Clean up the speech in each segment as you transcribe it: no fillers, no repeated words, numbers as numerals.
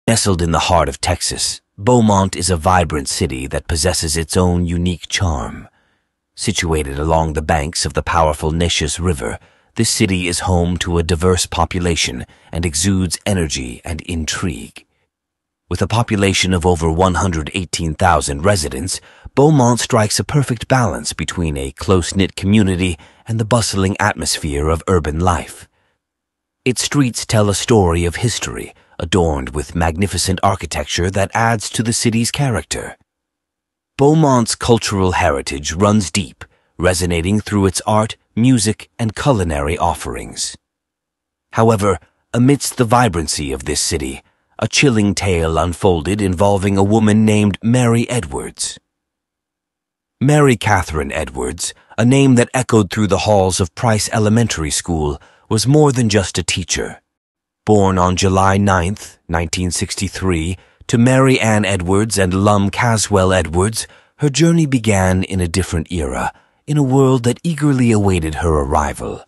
Nestled in the heart of Texas, Beaumont is a vibrant city that possesses its own unique charm. Situated along the banks of the powerful Neches River, this city is home to a diverse population and exudes energy and intrigue. With a population of over 118,000 residents, Beaumont strikes a perfect balance between a close-knit community and the bustling atmosphere of urban life. Its streets tell a story of history, adorned with magnificent architecture that adds to the city's character. Beaumont's cultural heritage runs deep, resonating through its art, music, and culinary offerings. However, amidst the vibrancy of this city, a chilling tale unfolded involving a woman named Mary Edwards. Mary Catherine Edwards, a name that echoed through the halls of Price Elementary School, was more than just a teacher. Born on July 9, 1963, to Mary Ann Edwards and Lum Caswell Edwards, her journey began in a different era, in a world that eagerly awaited her arrival.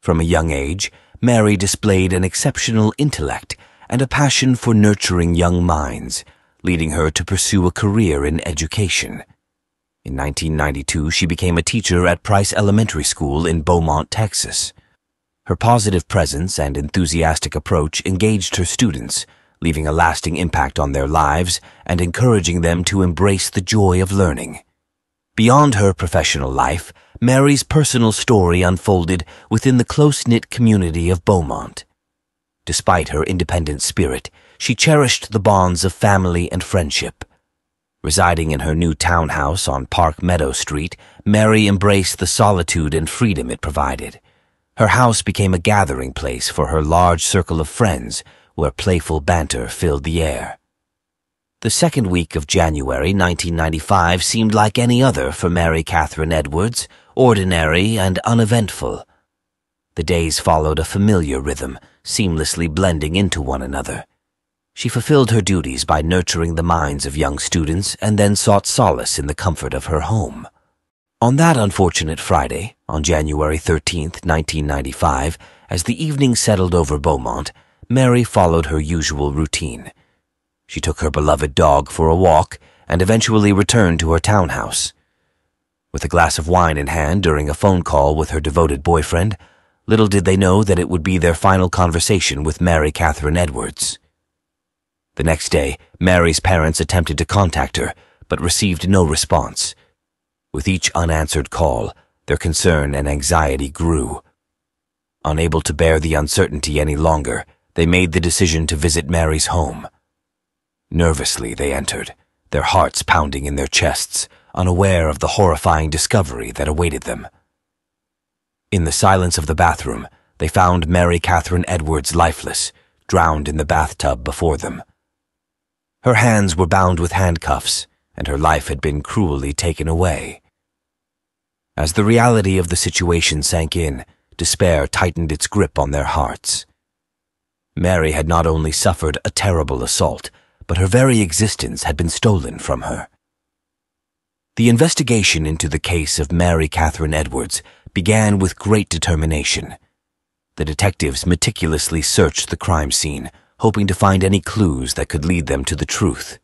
From a young age, Mary displayed an exceptional intellect and a passion for nurturing young minds, leading her to pursue a career in education. In 1992, she became a teacher at Price Elementary School in Beaumont, Texas. Her positive presence and enthusiastic approach engaged her students, leaving a lasting impact on their lives and encouraging them to embrace the joy of learning. Beyond her professional life, Mary's personal story unfolded within the close-knit community of Beaumont. Despite her independent spirit, she cherished the bonds of family and friendship. Residing in her new townhouse on Park Meadow Street, Mary embraced the solitude and freedom it provided. Her house became a gathering place for her large circle of friends, where playful banter filled the air. The second week of January 1995 seemed like any other for Mary Catherine Edwards, ordinary and uneventful. The days followed a familiar rhythm, seamlessly blending into one another. She fulfilled her duties by nurturing the minds of young students and then sought solace in the comfort of her home. On that unfortunate Friday, on January 13, 1995, as the evening settled over Beaumont, Mary followed her usual routine. She took her beloved dog for a walk and eventually returned to her townhouse. With a glass of wine in hand during a phone call with her devoted boyfriend, little did they know that it would be their final conversation with Mary Catherine Edwards. The next day, Mary's parents attempted to contact her, but received no response. With each unanswered call, their concern and anxiety grew. Unable to bear the uncertainty any longer, they made the decision to visit Mary's home. Nervously they entered, their hearts pounding in their chests, unaware of the horrifying discovery that awaited them. In the silence of the bathroom, they found Mary Catherine Edwards lifeless, drowned in the bathtub before them. Her hands were bound with handcuffs, and her life had been cruelly taken away. As the reality of the situation sank in, despair tightened its grip on their hearts. Mary had not only suffered a terrible assault, but her very existence had been stolen from her. The investigation into the case of Mary Catherine Edwards began with great determination. The detectives meticulously searched the crime scene, hoping to find any clues that could lead them to the truth.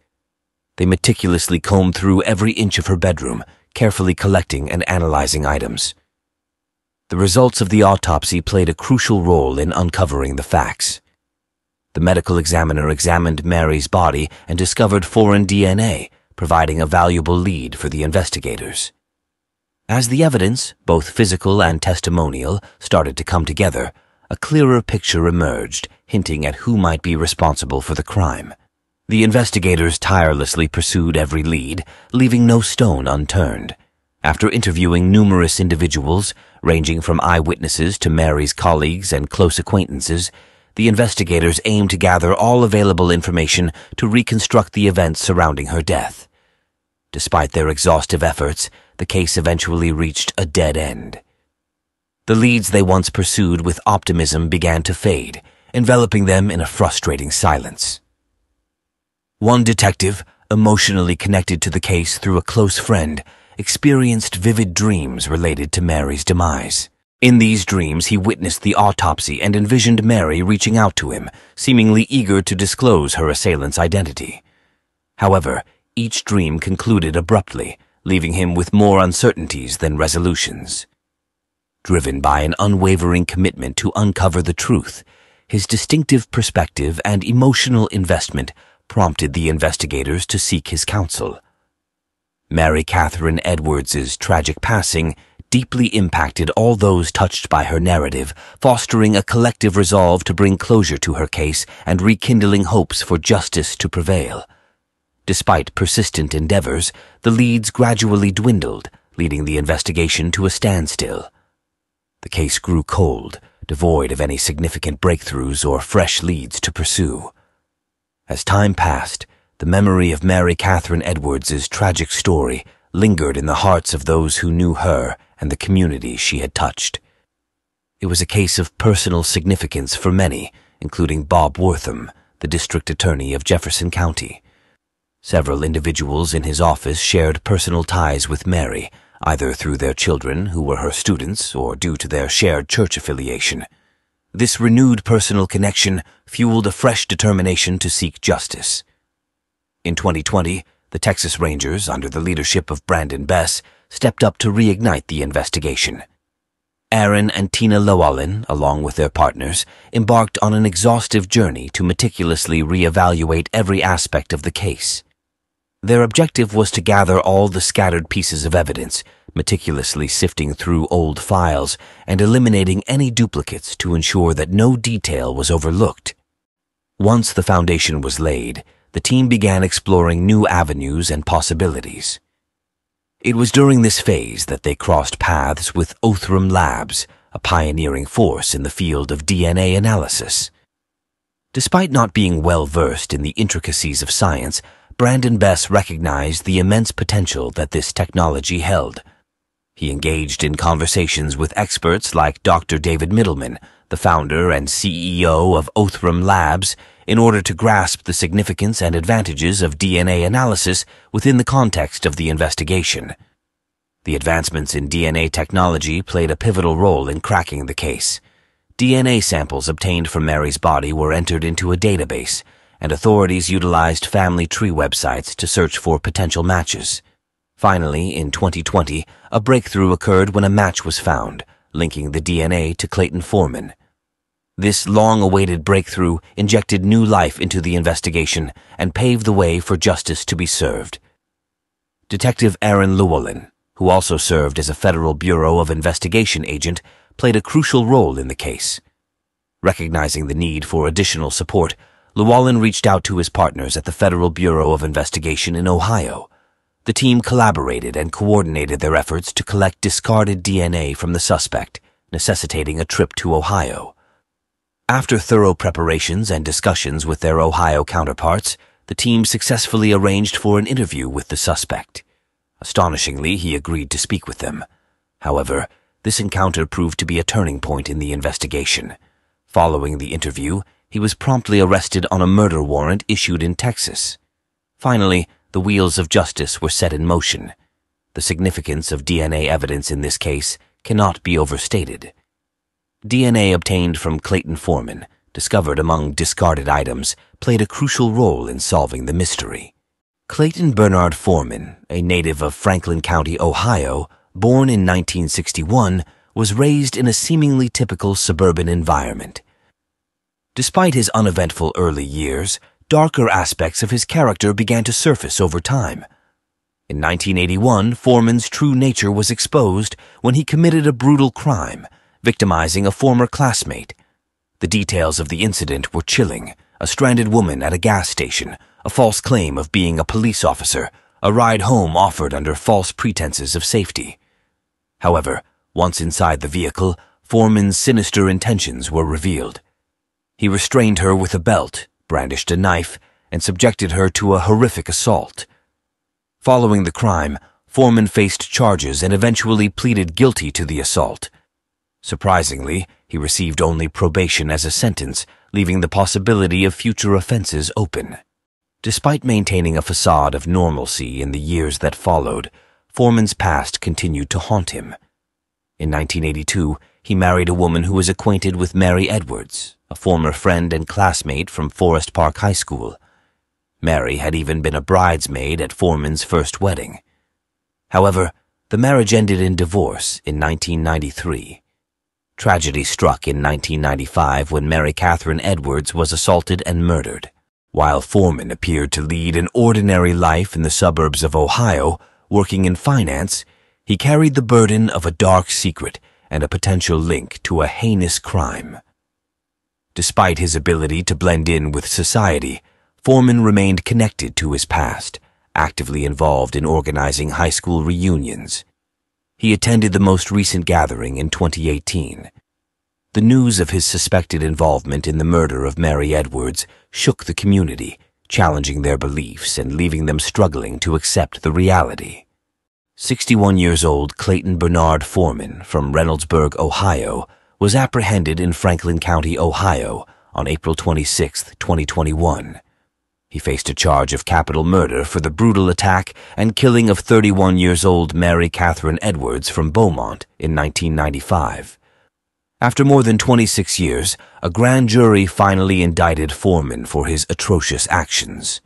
They meticulously combed through every inch of her bedroom, carefully collecting and analyzing items. The results of the autopsy played a crucial role in uncovering the facts. The medical examiner examined Mary's body and discovered foreign DNA, providing a valuable lead for the investigators. As the evidence, both physical and testimonial, started to come together, a clearer picture emerged, hinting at who might be responsible for the crime. The investigators tirelessly pursued every lead, leaving no stone unturned. After interviewing numerous individuals, ranging from eyewitnesses to Mary's colleagues and close acquaintances, the investigators aimed to gather all available information to reconstruct the events surrounding her death. Despite their exhaustive efforts, the case eventually reached a dead end. The leads they once pursued with optimism began to fade, enveloping them in a frustrating silence. One detective, emotionally connected to the case through a close friend, experienced vivid dreams related to Mary's demise. In these dreams, he witnessed the autopsy and envisioned Mary reaching out to him, seemingly eager to disclose her assailant's identity. However, each dream concluded abruptly, leaving him with more uncertainties than resolutions. Driven by an unwavering commitment to uncover the truth, his distinctive perspective and emotional investment prompted the investigators to seek his counsel. Mary Catherine Edwards's tragic passing deeply impacted all those touched by her narrative, fostering a collective resolve to bring closure to her case and rekindling hopes for justice to prevail. Despite persistent endeavors, the leads gradually dwindled, leading the investigation to a standstill. The case grew cold, devoid of any significant breakthroughs or fresh leads to pursue. As time passed, the memory of Mary Catherine Edwards's tragic story lingered in the hearts of those who knew her and the community she had touched. It was a case of personal significance for many, including Bob Wortham, the district attorney of Jefferson County. Several individuals in his office shared personal ties with Mary, either through their children, who were her students, or due to their shared church affiliation. This renewed personal connection fueled a fresh determination to seek justice. In 2020, the Texas Rangers, under the leadership of Brandon Bess, stepped up to reignite the investigation. Aaron and Tina Llewellyn, along with their partners, embarked on an exhaustive journey to meticulously reevaluate every aspect of the case. Their objective was to gather all the scattered pieces of evidence, meticulously sifting through old files and eliminating any duplicates to ensure that no detail was overlooked. Once the foundation was laid, the team began exploring new avenues and possibilities. It was during this phase that they crossed paths with Othram Labs, a pioneering force in the field of DNA analysis. Despite not being well versed in the intricacies of science, Brandon Bess recognized the immense potential that this technology held. He engaged in conversations with experts like Dr. David Middleman, the founder and CEO of Othram Labs, in order to grasp the significance and advantages of DNA analysis within the context of the investigation. The advancements in DNA technology played a pivotal role in cracking the case. DNA samples obtained from Mary's body were entered into a database, and authorities utilized family tree websites to search for potential matches. Finally, in 2020, a breakthrough occurred when a match was found, linking the DNA to Clayton Foreman. This long-awaited breakthrough injected new life into the investigation and paved the way for justice to be served. Detective Aaron Llewellyn, who also served as a Federal Bureau of Investigation agent, played a crucial role in the case. Recognizing the need for additional support, Llewellyn reached out to his partners at the Federal Bureau of Investigation in Ohio. The team collaborated and coordinated their efforts to collect discarded DNA from the suspect, necessitating a trip to Ohio. After thorough preparations and discussions with their Ohio counterparts, the team successfully arranged for an interview with the suspect. Astonishingly, he agreed to speak with them. However, this encounter proved to be a turning point in the investigation. Following the interview, he was promptly arrested on a murder warrant issued in Texas. Finally, the wheels of justice were set in motion. The significance of DNA evidence in this case cannot be overstated. DNA obtained from Clayton Foreman, discovered among discarded items, played a crucial role in solving the mystery. Clayton Bernard Foreman, a native of Franklin County, Ohio, born in 1961, was raised in a seemingly typical suburban environment. Despite his uneventful early years, darker aspects of his character began to surface over time. In 1981, Foreman's true nature was exposed when he committed a brutal crime, victimizing a former classmate. The details of the incident were chilling: a stranded woman at a gas station, a false claim of being a police officer, a ride home offered under false pretenses of safety. However, once inside the vehicle, Foreman's sinister intentions were revealed. He restrained her with a belt, brandished a knife, and subjected her to a horrific assault. Following the crime, Foreman faced charges and eventually pleaded guilty to the assault. Surprisingly, he received only probation as a sentence, leaving the possibility of future offenses open. Despite maintaining a facade of normalcy in the years that followed, Foreman's past continued to haunt him. In 1982, he married a woman who was acquainted with Mary Edwards, a former friend and classmate from Forest Park High School. Mary had even been a bridesmaid at Foreman's first wedding. However, the marriage ended in divorce in 1993. Tragedy struck in 1995 when Mary Catherine Edwards was assaulted and murdered. While Foreman appeared to lead an ordinary life in the suburbs of Ohio, working in finance, he carried the burden of a dark secret and a potential link to a heinous crime. Despite his ability to blend in with society, Foreman remained connected to his past, actively involved in organizing high school reunions. He attended the most recent gathering in 2018. The news of his suspected involvement in the murder of Mary Edwards shook the community, challenging their beliefs and leaving them struggling to accept the reality. 61 years old Clayton Bernard Foreman from Reynoldsburg, Ohio, was apprehended in Franklin County, Ohio, on April 26, 2021. He faced a charge of capital murder for the brutal attack and killing of 31 years old Mary Catherine Edwards from Beaumont in 1995. After more than 26 years, a grand jury finally indicted Foreman for his atrocious actions.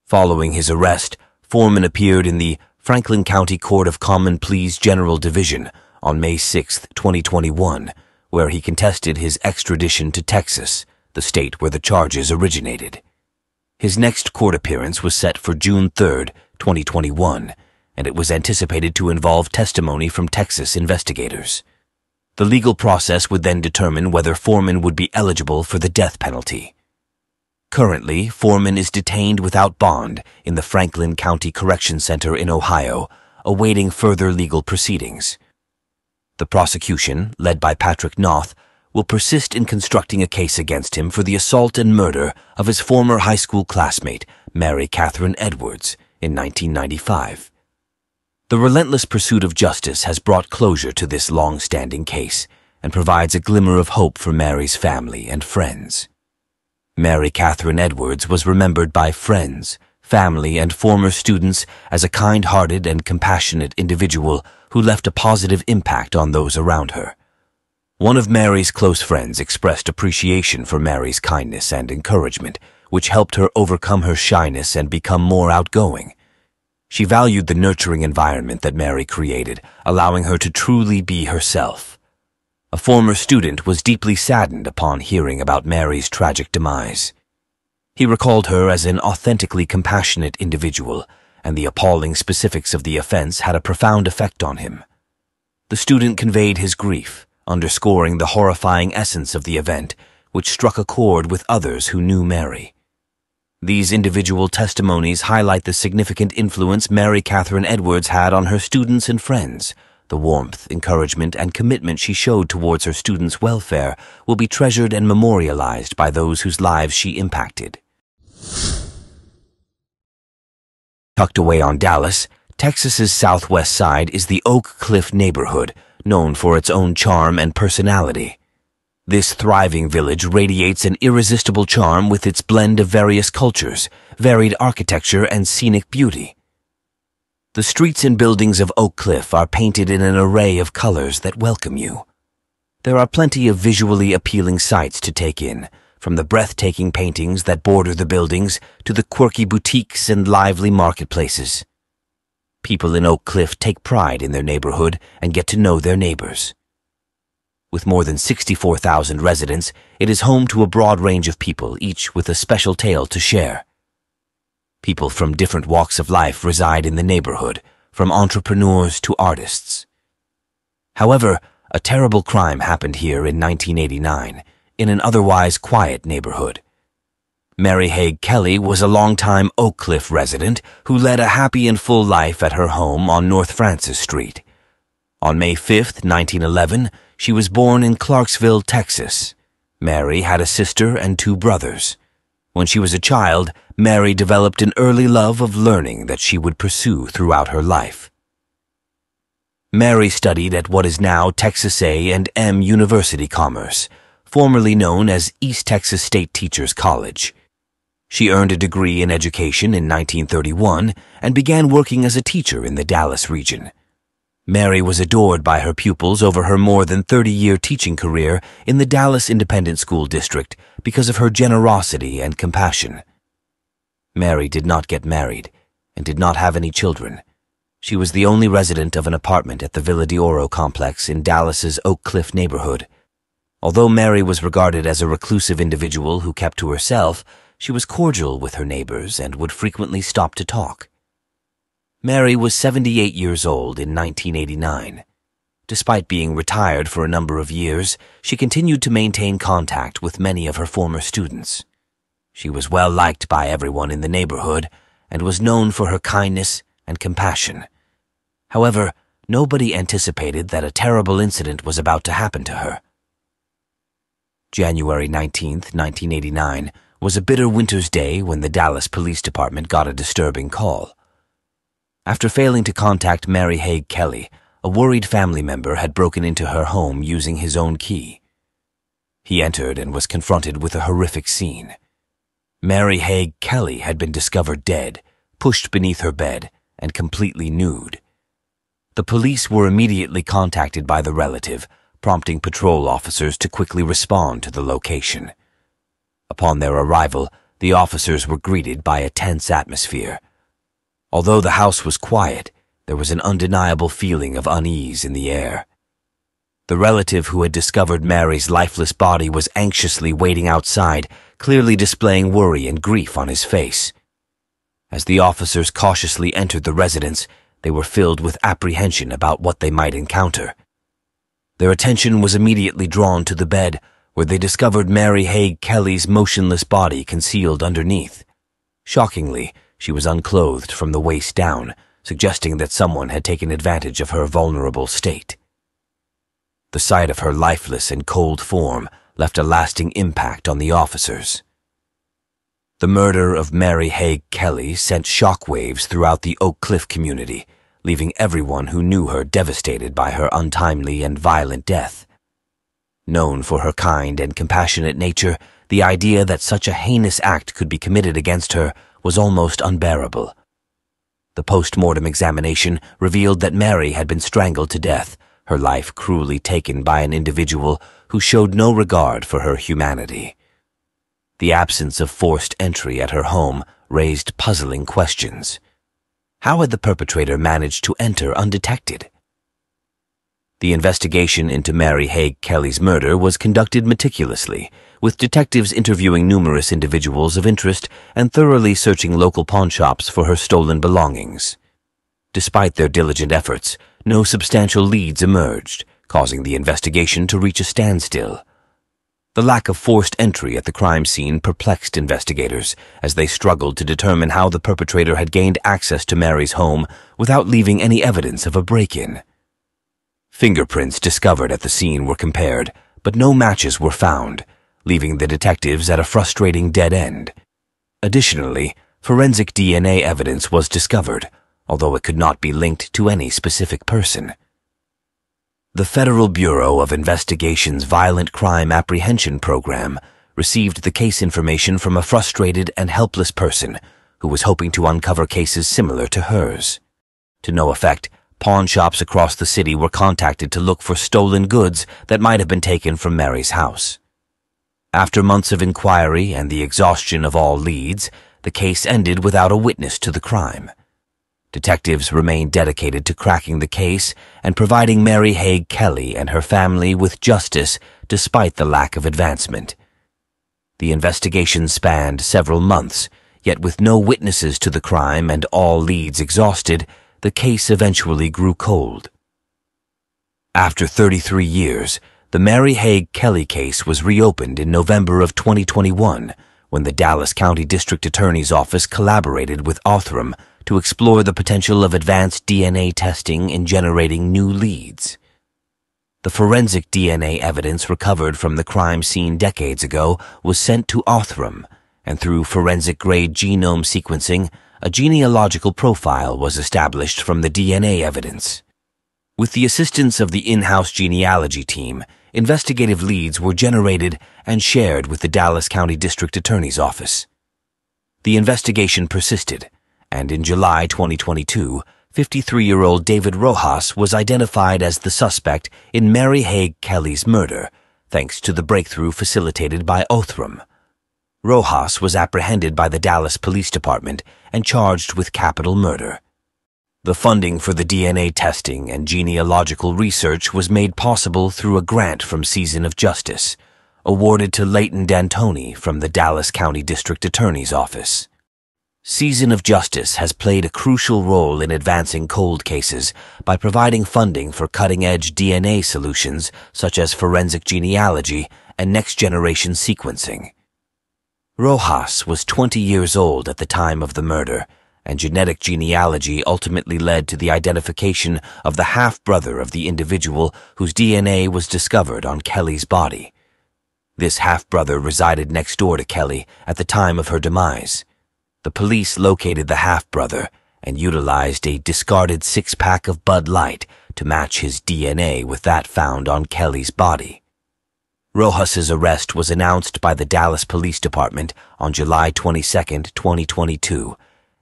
Following his arrest, Foreman appeared in the Franklin County Court of Common Pleas General Division on May 6, 2021, where he contested his extradition to Texas, the state where the charges originated. His next court appearance was set for June 3, 2021, and it was anticipated to involve testimony from Texas investigators. The legal process would then determine whether Foreman would be eligible for the death penalty. Currently, Foreman is detained without bond in the Franklin County Correction Center in Ohio, awaiting further legal proceedings. The prosecution, led by Patrick Noth, will persist in constructing a case against him for the assault and murder of his former high school classmate, Mary Catherine Edwards, in 1995. The relentless pursuit of justice has brought closure to this long-standing case and provides a glimmer of hope for Mary's family and friends. Mary Catherine Edwards was remembered by friends, family, and former students as a kind-hearted and compassionate individual who left a positive impact on those around her. One of Mary's close friends expressed appreciation for Mary's kindness and encouragement, which helped her overcome her shyness and become more outgoing. She valued the nurturing environment that Mary created, allowing her to truly be herself. A former student was deeply saddened upon hearing about Mary's tragic demise. He recalled her as an authentically compassionate individual, and the appalling specifics of the offense had a profound effect on him. The student conveyed his grief, underscoring the horrifying essence of the event, which struck a chord with others who knew Mary. These individual testimonies highlight the significant influence Mary Catherine Edwards had on her students and friends. The warmth, encouragement, and commitment she showed towards her students' welfare will be treasured and memorialized by those whose lives she impacted. Tucked away on Dallas, Texas's southwest side is the Oak Cliff neighborhood, known for its own charm and personality. This thriving village radiates an irresistible charm with its blend of various cultures, varied architecture, and scenic beauty. The streets and buildings of Oak Cliff are painted in an array of colors that welcome you. There are plenty of visually appealing sights to take in, from the breathtaking paintings that border the buildings to the quirky boutiques and lively marketplaces. People in Oak Cliff take pride in their neighborhood and get to know their neighbors. With more than 64,000 residents, it is home to a broad range of people, each with a special tale to share. People from different walks of life reside in the neighborhood, from entrepreneurs to artists. However, a terrible crime happened here in 1989, in an otherwise quiet neighborhood. Mary Haig Kelly was a longtime Oak Cliff resident who led a happy and full life at her home on North Francis Street. On May 5, 1911, she was born in Clarksville, Texas. Mary had a sister and 2 brothers. When she was a child, Mary developed an early love of learning that she would pursue throughout her life. Mary studied at what is now Texas A&M University Commerce, formerly known as East Texas State Teachers College. She earned a degree in education in 1931 and began working as a teacher in the Dallas region. Mary was adored by her pupils over her more than 30-year teaching career in the Dallas Independent School District because of her generosity and compassion. Mary did not get married and did not have any children. She was the only resident of an apartment at the Villa d'Oro complex in Dallas's Oak Cliff neighborhood. Although Mary was regarded as a reclusive individual who kept to herself, she was cordial with her neighbors and would frequently stop to talk. Mary was 78 years old in 1989. Despite being retired for a number of years, she continued to maintain contact with many of her former students. She was well liked by everyone in the neighborhood and was known for her kindness and compassion. However, nobody anticipated that a terrible incident was about to happen to her. January 19, 1989, was a bitter winter's day when the Dallas Police Department got a disturbing call. After failing to contact Mary Haig Kelly, a worried family member had broken into her home using his own key. He entered and was confronted with a horrific scene. Mary Haig Kelly had been discovered dead, pushed beneath her bed, and completely nude. The police were immediately contacted by the relative, prompting patrol officers to quickly respond to the location. Upon their arrival, the officers were greeted by a tense atmosphere. Although the house was quiet, there was an undeniable feeling of unease in the air. The relative who had discovered Mary's lifeless body was anxiously waiting outside, clearly displaying worry and grief on his face. As the officers cautiously entered the residence, they were filled with apprehension about what they might encounter. Their attention was immediately drawn to the bed, where they discovered Mary Haig Kelly's motionless body concealed underneath. Shockingly, she was unclothed from the waist down, suggesting that someone had taken advantage of her vulnerable state. The sight of her lifeless and cold form left a lasting impact on the officers. The murder of Mary Haig Kelly sent shockwaves throughout the Oak Cliff community, leaving everyone who knew her devastated by her untimely and violent death. Known for her kind and compassionate nature, the idea that such a heinous act could be committed against her was almost unbearable. The post-mortem examination revealed that Mary had been strangled to death, her life cruelly taken by an individual who showed no regard for her humanity. The absence of forced entry at her home raised puzzling questions. How had the perpetrator managed to enter undetected? The investigation into Mary Haig Kelly's murder was conducted meticulously, with detectives interviewing numerous individuals of interest and thoroughly searching local pawnshops for her stolen belongings. Despite their diligent efforts, no substantial leads emerged, causing the investigation to reach a standstill. The lack of forced entry at the crime scene perplexed investigators as they struggled to determine how the perpetrator had gained access to Mary's home without leaving any evidence of a break-in. Fingerprints discovered at the scene were compared, but no matches were found, leaving the detectives at a frustrating dead end. Additionally, forensic DNA evidence was discovered, although it could not be linked to any specific person. The Federal Bureau of Investigation's Violent Crime Apprehension Program received the case information from a frustrated and helpless person who was hoping to uncover cases similar to hers. To no effect, pawnshops across the city were contacted to look for stolen goods that might have been taken from Mary's house. After months of inquiry and the exhaustion of all leads, the case ended without a witness to the crime. Detectives remained dedicated to cracking the case and providing Mary Haig Kelly and her family with justice despite the lack of advancement. The investigation spanned several months, yet with no witnesses to the crime and all leads exhausted, the case eventually grew cold. After 33 years, the Mary Haig Kelly case was reopened in November of 2021 when the Dallas County District Attorney's Office collaborated with Othram to explore the potential of advanced DNA testing in generating new leads. The forensic DNA evidence recovered from the crime scene decades ago was sent to Othram, and through forensic-grade genome sequencing, a genealogical profile was established from the DNA evidence. With the assistance of the in-house genealogy team, investigative leads were generated and shared with the Dallas County District Attorney's Office. The investigation persisted, and in July 2022, 53-year-old David Rojas was identified as the suspect in Mary Haig Kelly's murder, thanks to the breakthrough facilitated by Othram. Rojas was apprehended by the Dallas Police Department and charged with capital murder. The funding for the DNA testing and genealogical research was made possible through a grant from Season of Justice, awarded to Leighton D'Antoni from the Dallas County District Attorney's Office. Season of Justice has played a crucial role in advancing cold cases by providing funding for cutting-edge DNA solutions such as forensic genealogy and next-generation sequencing. Rojas was 20 years old at the time of the murder, and genetic genealogy ultimately led to the identification of the half-brother of the individual whose DNA was discovered on Kelly's body. This half-brother resided next door to Kelly at the time of her demise. The police located the half-brother and utilized a discarded six-pack of Bud Light to match his DNA with that found on Kelly's body. Rojas's arrest was announced by the Dallas Police Department on July 22, 2022,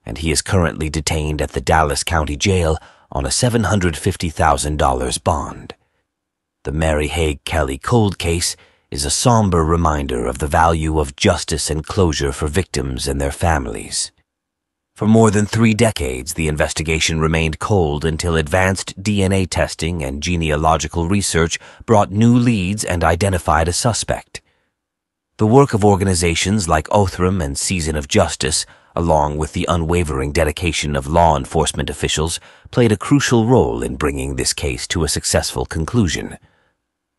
and he is currently detained at the Dallas County Jail on a $750,000 bond. The Mary Haig Kelly cold case is a somber reminder of the value of justice and closure for victims and their families. For more than 3 decades, the investigation remained cold until advanced DNA testing and genealogical research brought new leads and identified a suspect. The work of organizations like Othram and Season of Justice, along with the unwavering dedication of law enforcement officials, played a crucial role in bringing this case to a successful conclusion.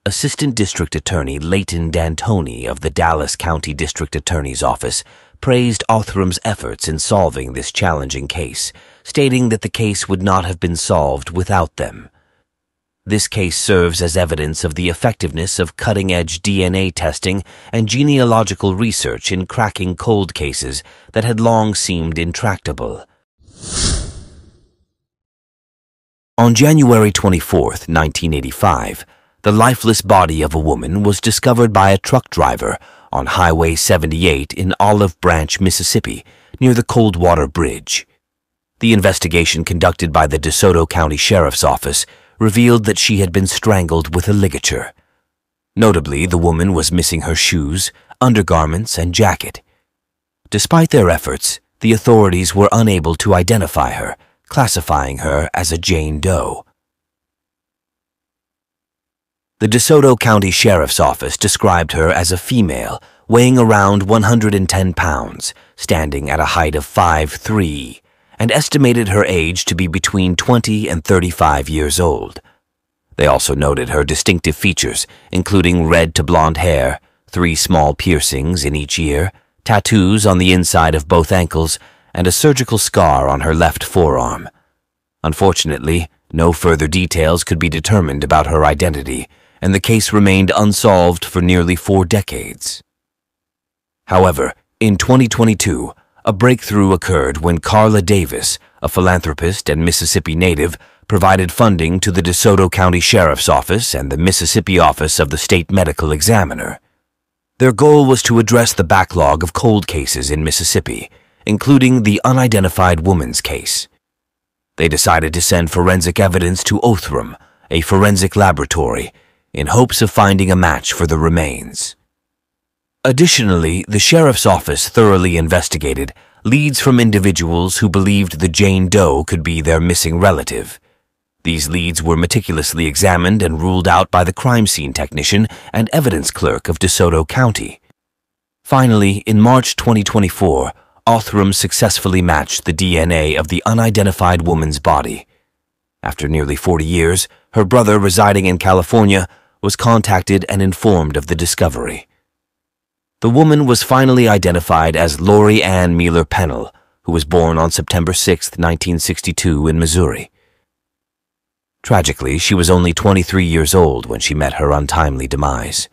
Assistant District Attorney Leighton D'Antoni of the Dallas County District Attorney's Office praised Othram's efforts in solving this challenging case, stating that the case would not have been solved without them. This case serves as evidence of the effectiveness of cutting-edge DNA testing and genealogical research in cracking cold cases that had long seemed intractable. On January 24, 1985, the lifeless body of a woman was discovered by a truck driver on Highway 78 in Olive Branch, Mississippi, near the Coldwater Bridge. The investigation conducted by the DeSoto County Sheriff's Office revealed that she had been strangled with a ligature. Notably, the woman was missing her shoes, undergarments, and jacket. Despite their efforts, the authorities were unable to identify her, classifying her as a Jane Doe. The DeSoto County Sheriff's Office described her as a female, weighing around 110 pounds, standing at a height of 5'3", and estimated her age to be between 20 and 35 years old. They also noted her distinctive features, including red to blonde hair, 3 small piercings in each ear, tattoos on the inside of both ankles, and a surgical scar on her left forearm. Unfortunately, no further details could be determined about her identity, and the case remained unsolved for nearly 4 decades. However, in 2022, a breakthrough occurred when Carla Davis, a philanthropist and Mississippi native, provided funding to the DeSoto County Sheriff's Office and the Mississippi Office of the State Medical Examiner. Their goal was to address the backlog of cold cases in Mississippi, including the unidentified woman's case. They decided to send forensic evidence to Othram, a forensic laboratory, in hopes of finding a match for the remains. Additionally, the Sheriff's Office thoroughly investigated leads from individuals who believed the Jane Doe could be their missing relative. These leads were meticulously examined and ruled out by the crime scene technician and evidence clerk of DeSoto County. Finally, in March 2024, Othram successfully matched the DNA of the unidentified woman's body. After nearly 40 years, her brother residing in California was contacted and informed of the discovery. The woman was finally identified as Lori Ann Mealer Pennell, who was born on September 6, 1962 in Missouri. Tragically, she was only 23 years old when she met her untimely demise.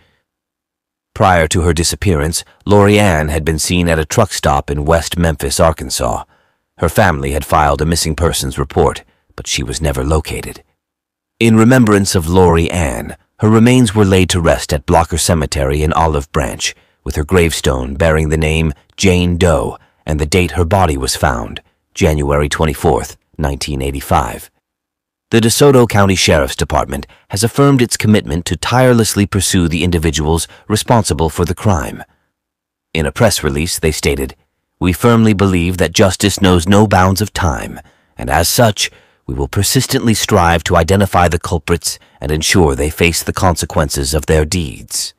Prior to her disappearance, Lori Ann had been seen at a truck stop in West Memphis, Arkansas. Her family had filed a missing persons report, but she was never located. In remembrance of Lori Ann, her remains were laid to rest at Blocker Cemetery in Olive Branch, with her gravestone bearing the name Jane Doe and the date her body was found, January 24, 1985. The DeSoto County Sheriff's Department has affirmed its commitment to tirelessly pursue the individuals responsible for the crime. In a press release, they stated, "We firmly believe that justice knows no bounds of time, and as such, we will persistently strive to identify the culprits and ensure they face the consequences of their deeds."